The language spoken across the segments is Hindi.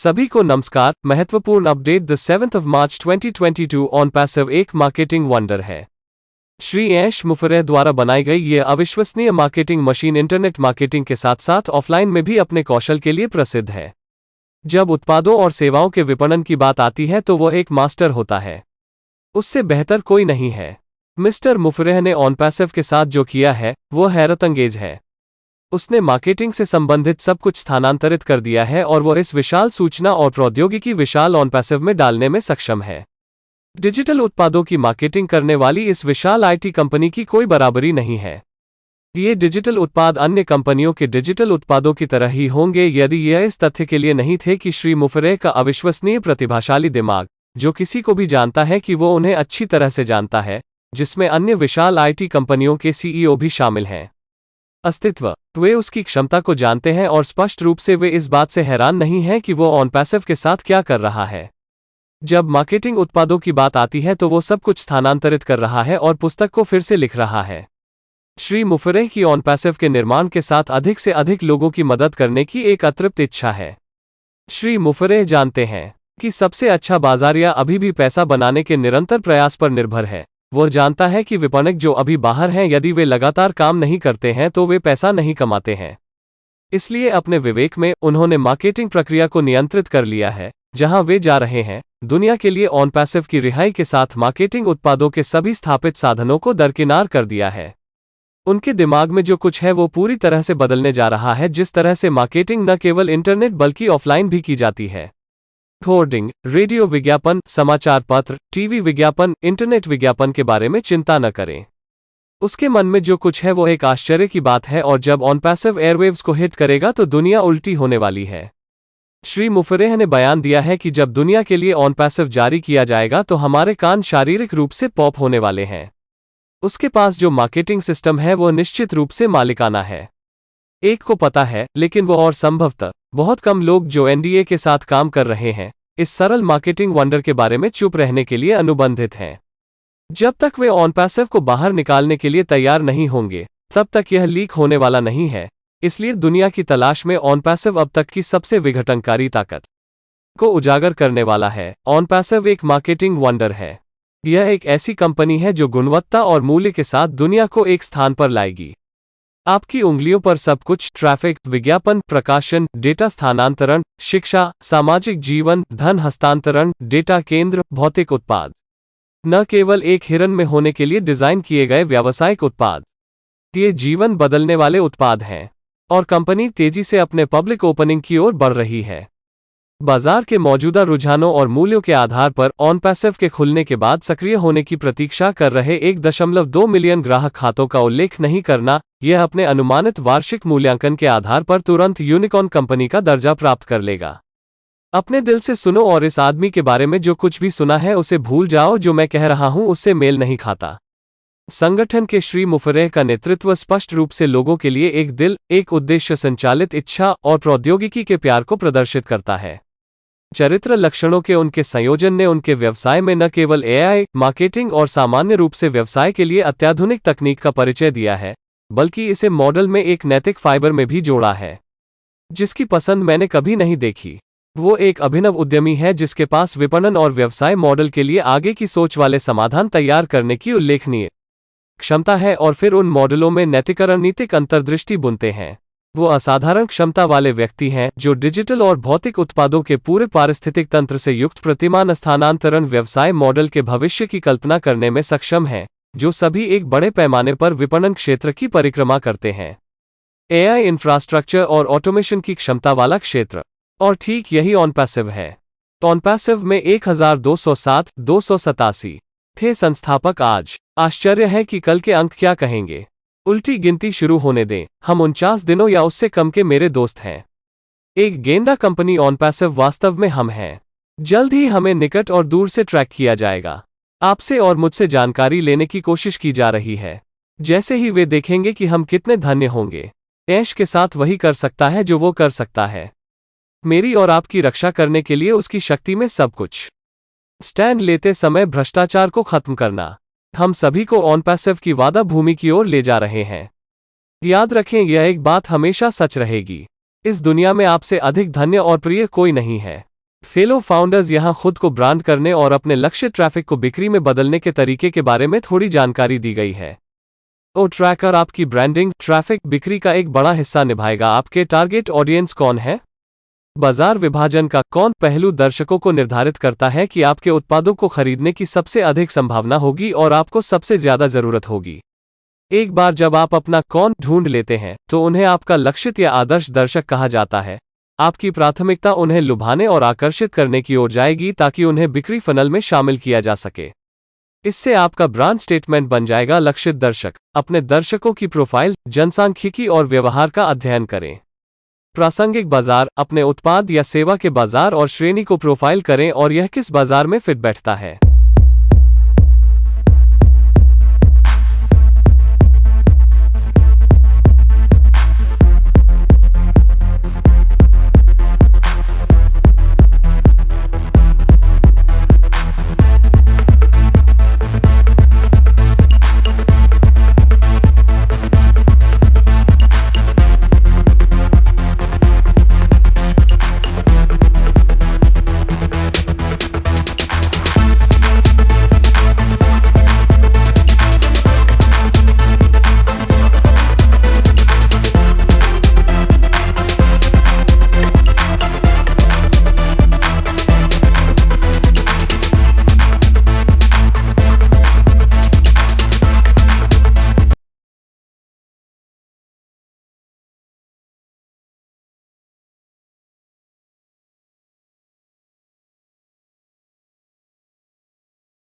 सभी को नमस्कार। महत्वपूर्ण update the 7th of March 2022 on passive एक मार्केटिंग वंडर है। श्री ऐश मुफर्रेह द्वारा बनाई गई यह अविश्वसनीय मार्केटिंग मशीन इंटरनेट मार्केटिंग के साथ साथ ऑफलाइन में भी अपने कौशल के लिए प्रसिद्ध है। जब उत्पादों और सेवाओं के विपणन की बात आती है तो वह एक मास्टर होता है, उससे बेहतर कोई नहीं है। मिस्टर मुफर्रेह ने ऑन पैसिव के साथ जो किया है वह हैरतअंगेज है। उसने मार्केटिंग से संबंधित सब कुछ स्थानांतरित कर दिया है और वह इस विशाल सूचना और प्रौद्योगिकी विशाल ऑन पैसिव में डालने में सक्षम है। डिजिटल उत्पादों की मार्केटिंग करने वाली इस विशाल आईटी कंपनी की कोई बराबरी नहीं है। ये डिजिटल उत्पाद अन्य कंपनियों के डिजिटल उत्पादों की तरह ही होंगे यदि यह इस तथ्य के लिए नहीं थे कि श्री मुफर्रेह का अविश्वसनीय प्रतिभाशाली दिमाग, जो किसी को भी जानता है कि वो उन्हें अच्छी तरह से जानता है, जिसमें अन्य विशाल आईटी कंपनियों के सीईओ भी शामिल हैं। अस्तित्व, वे उसकी क्षमता को जानते हैं और स्पष्ट रूप से वे इस बात से हैरान नहीं हैं कि वो ऑन पैसिव के साथ क्या कर रहा है। जब मार्केटिंग उत्पादों की बात आती है तो वो सब कुछ स्थानांतरित कर रहा है और पुस्तक को फिर से लिख रहा है। श्री मुफर्रेह की ऑन पैसिव के निर्माण के साथ अधिक से अधिक लोगों की मदद करने की एक अतृप्त इच्छा है। श्री मुफर्रेह जानते हैं कि सबसे अच्छा बाजारिया अभी भी पैसा बनाने के निरंतर प्रयास पर निर्भर है। वह जानता है कि विपणक जो अभी बाहर हैं, यदि वे लगातार काम नहीं करते हैं तो वे पैसा नहीं कमाते हैं। इसलिए अपने विवेक में उन्होंने मार्केटिंग प्रक्रिया को नियंत्रित कर लिया है। जहां वे जा रहे हैं, दुनिया के लिए ऑन पैसिव की रिहाई के साथ मार्केटिंग उत्पादों के सभी स्थापित साधनों को दरकिनार कर दिया है। उनके दिमाग में जो कुछ है वो पूरी तरह से बदलने जा रहा है। जिस तरह से मार्केटिंग न केवल इंटरनेट बल्कि ऑफलाइन भी की जाती है। होर्डिंग, रेडियो विज्ञापन, समाचार पत्र, टीवी विज्ञापन, इंटरनेट विज्ञापन के बारे में चिंता न करें। उसके मन में जो कुछ है वो एक आश्चर्य की बात है और जब ऑन पैसिव एयरवेव्स को हिट करेगा तो दुनिया उल्टी होने वाली है। श्री मुफर्रेह ने बयान दिया है कि जब दुनिया के लिए ऑन पैसिव जारी किया जाएगा तो हमारे कान शारीरिक रूप से पॉप होने वाले हैं। उसके पास जो मार्केटिंग सिस्टम है वो निश्चित रूप से मालिकाना है। एक को पता है, लेकिन वो और संभवतः बहुत कम लोग जो एनडीए के साथ काम कर रहे हैं, इस सरल मार्केटिंग वंडर के बारे में चुप रहने के लिए अनुबंधित हैं। जब तक वे ऑन पैसिव को बाहर निकालने के लिए तैयार नहीं होंगे, तब तक यह लीक होने वाला नहीं है। इसलिए दुनिया की तलाश में ऑन पैसिव अब तक की सबसे विघटनकारी ताकत को उजागर करने वाला है। ऑन पैसिव एक मार्केटिंग वंडर है। यह एक ऐसी कंपनी है जो गुणवत्ता और मूल्य के साथ दुनिया को एक स्थान पर लाएगी। आपकी उंगलियों पर सब कुछ, ट्रैफिक, विज्ञापन, प्रकाशन, डेटा स्थानांतरण, शिक्षा, सामाजिक जीवन, धन हस्तांतरण, डेटा केंद्र, भौतिक उत्पाद, न केवल एक हिरन में होने के लिए डिजाइन किए गए व्यावसायिक उत्पाद। ये जीवन बदलने वाले उत्पाद हैं और कंपनी तेजी से अपने पब्लिक ओपनिंग की ओर बढ़ रही है। बाजार के मौजूदा रुझानों और मूल्यों के आधार पर ऑन पैसिव के खुलने के बाद सक्रिय होने की प्रतीक्षा कर रहे 1.2 मिलियन ग्राहक खातों का उल्लेख नहीं करना, यह अपने अनुमानित वार्षिक मूल्यांकन के आधार पर तुरंत यूनिकॉर्न कंपनी का दर्जा प्राप्त कर लेगा। अपने दिल से सुनो और इस आदमी के बारे में जो कुछ भी सुना है उसे भूल जाओ। जो मैं कह रहा हूं उससे मेल नहीं खाता। संगठन के श्री मुफर्रेह का नेतृत्व स्पष्ट रूप से लोगों के लिए एक दिल, एक उद्देश्य संचालित इच्छा और प्रौद्योगिकी के प्यार को प्रदर्शित करता है। चरित्र लक्षणों के उनके संयोजन ने उनके व्यवसाय में न केवल एआई, मार्केटिंग और सामान्य रूप से व्यवसाय के लिए अत्याधुनिक तकनीक का परिचय दिया है, बल्कि इसे मॉडल में एक नैतिक फाइबर में भी जोड़ा है, जिसकी पसंद मैंने कभी नहीं देखी। वो एक अभिनव उद्यमी है जिसके पास विपणन और व्यवसाय मॉडल के लिए आगे की सोच वाले समाधान तैयार करने की उल्लेखनीय क्षमता है और फिर उन मॉडलों में नैतिक रणनीतिक अंतर्दृष्टि बुनते हैं। वो असाधारण क्षमता वाले व्यक्ति हैं जो डिजिटल और भौतिक उत्पादों के पूरे पारिस्थितिक तंत्र से युक्त प्रतिमान स्थानांतरण व्यवसाय मॉडल के भविष्य की कल्पना करने में सक्षम हैं, जो सभी एक बड़े पैमाने पर विपणन क्षेत्र की परिक्रमा करते हैं। एआई इंफ्रास्ट्रक्चर और ऑटोमेशन की क्षमता वाला क्षेत्र, और ठीक यही ऑन पैसिव है। ऑन पैसिव में 1287 थे संस्थापक। आज आश्चर्य है कि कल के अंक क्या कहेंगे। उल्टी गिनती शुरू होने दें, हम 49 दिनों या उससे कम के मेरे दोस्त हैं। एक गेंडा कंपनी ऑन पैसिव वास्तव में हम हैं। जल्द ही हमें निकट और दूर से ट्रैक किया जाएगा। आपसे और मुझसे जानकारी लेने की कोशिश की जा रही है। जैसे ही वे देखेंगे कि हम कितने धन्य होंगे। ऐश के साथ वही कर सकता है जो वो कर सकता है, मेरी और आपकी रक्षा करने के लिए उसकी शक्ति में सब कुछ। स्टैंड लेते समय भ्रष्टाचार को खत्म करना। हम सभी को ऑन पैसिव की वादा भूमि की ओर ले जा रहे हैं। याद रखें, यह एक बात हमेशा सच रहेगी। इस दुनिया में आपसे अधिक धन्य और प्रिय कोई नहीं है। फेलो फाउंडर्स यहां खुद को ब्रांड करने और अपने लक्ष्य ट्रैफिक को बिक्री में बदलने के तरीके के बारे में थोड़ी जानकारी दी गई है। ओ ट्रैकर आपकी ब्रांडिंग, ट्रैफिक, बिक्री का एक बड़ा हिस्सा निभाएगा। आपके टारगेट ऑडियंस कौन है? बाजार विभाजन का कौन पहलू दर्शकों को निर्धारित करता है कि आपके उत्पादों को खरीदने की सबसे अधिक संभावना होगी और आपको सबसे ज्यादा जरूरत होगी। एक बार जब आप अपना कौन ढूंढ लेते हैं, तो उन्हें आपका लक्षित या आदर्श दर्शक कहा जाता है। आपकी प्राथमिकता उन्हें लुभाने और आकर्षित करने की ओर जाएगी ताकि उन्हें बिक्री फनल में शामिल किया जा सके। इससे आपका ब्रांड स्टेटमेंट बन जाएगा। लक्षित दर्शक। अपने दर्शकों की प्रोफाइल, जनसांख्यिकी और व्यवहार का अध्ययन करें। प्रासंगिक बाजार, अपने उत्पाद या सेवा के बाजार और श्रेणी को प्रोफाइल करें और यह किस बाजार में फिट बैठता है।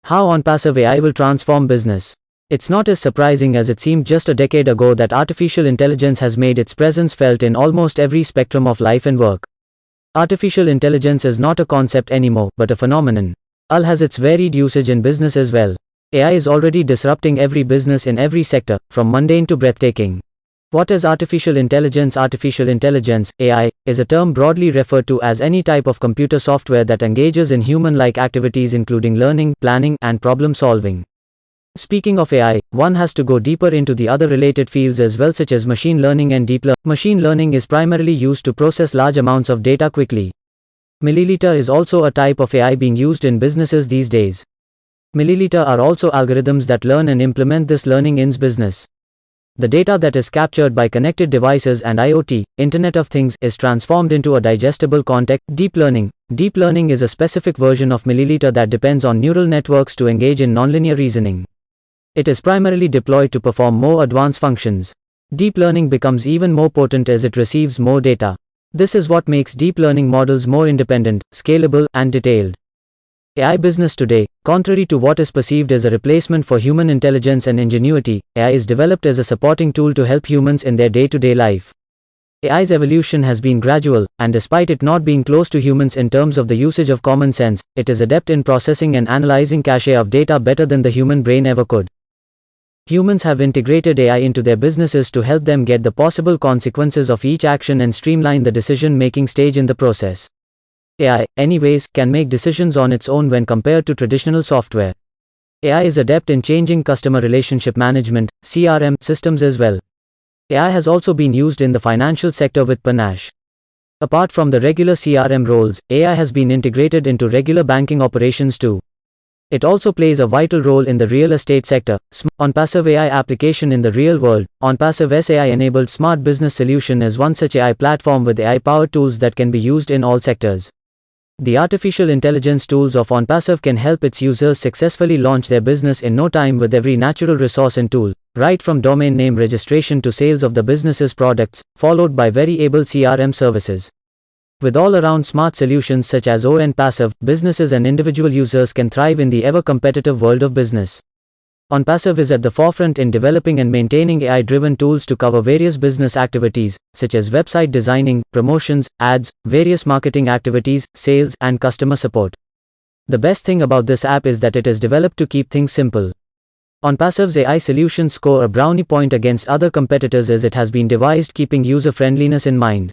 How OnPassive AI will transform business. It's not as surprising as it seemed just a decade ago that artificial intelligence has made its presence felt in almost every spectrum of life and work. Artificial intelligence is not a concept anymore, but a phenomenon. AI has its varied usage in business as well. AI is already disrupting every business in every sector, from mundane to breathtaking. What is artificial intelligence? Artificial intelligence, AI, is a term broadly referred to as any type of computer software that engages in human-like activities including learning, planning, and problem-solving. Speaking of AI, one has to go deeper into the other related fields as well, such as machine learning and deep learning. Machine learning is primarily used to process large amounts of data quickly. Milliliter is also a type of AI being used in businesses these days. Milliliter are also algorithms that learn and implement this learning in business. The data that is captured by connected devices and IoT, Internet of Things, is transformed into a digestible context. Deep learning. Deep learning is a specific version of Milliliter that depends on neural networks to engage in nonlinear reasoning. It is primarily deployed to perform more advanced functions. Deep learning becomes even more potent as it receives more data. This is what makes deep learning models more independent, scalable, and detailed. AI business today, contrary to what is perceived as a replacement for human intelligence and ingenuity, AI is developed as a supporting tool to help humans in their day-to-day life. AI's evolution has been gradual, and despite it not being close to humans in terms of the usage of common sense, it is adept in processing and analyzing cache of data better than the human brain ever could. Humans have integrated AI into their businesses to help them get the possible consequences of each action and streamline the decision-making stage in the process. AI, anyways, can make decisions on its own when compared to traditional software. AI is adept in changing customer relationship management, CRM, systems as well. AI has also been used in the financial sector with panache. Apart from the regular CRM roles, AI has been integrated into regular banking operations too. It also plays a vital role in the real estate sector. OnPassive AI application in the real world. OnPassive AI-enabled smart business solution is one such AI platform with AI-powered tools that can be used in all sectors. The artificial intelligence tools of OnPassive can help its users successfully launch their business in no time with every natural resource and tool, right from domain name registration to sales of the business's products, followed by very able CRM services. With all-around smart solutions such as OnPassive, businesses and individual users can thrive in the ever-competitive world of business. OnPassive is at the forefront in developing and maintaining AI-driven tools to cover various business activities, such as website designing, promotions, ads, various marketing activities, sales, and customer support. The best thing about this app is that it is developed to keep things simple. OnPassive's AI solutions score a brownie point against other competitors as it has been devised keeping user-friendliness in mind.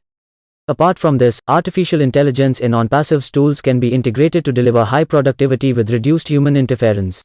Apart from this, artificial intelligence in OnPassive's tools can be integrated to deliver high productivity with reduced human interference.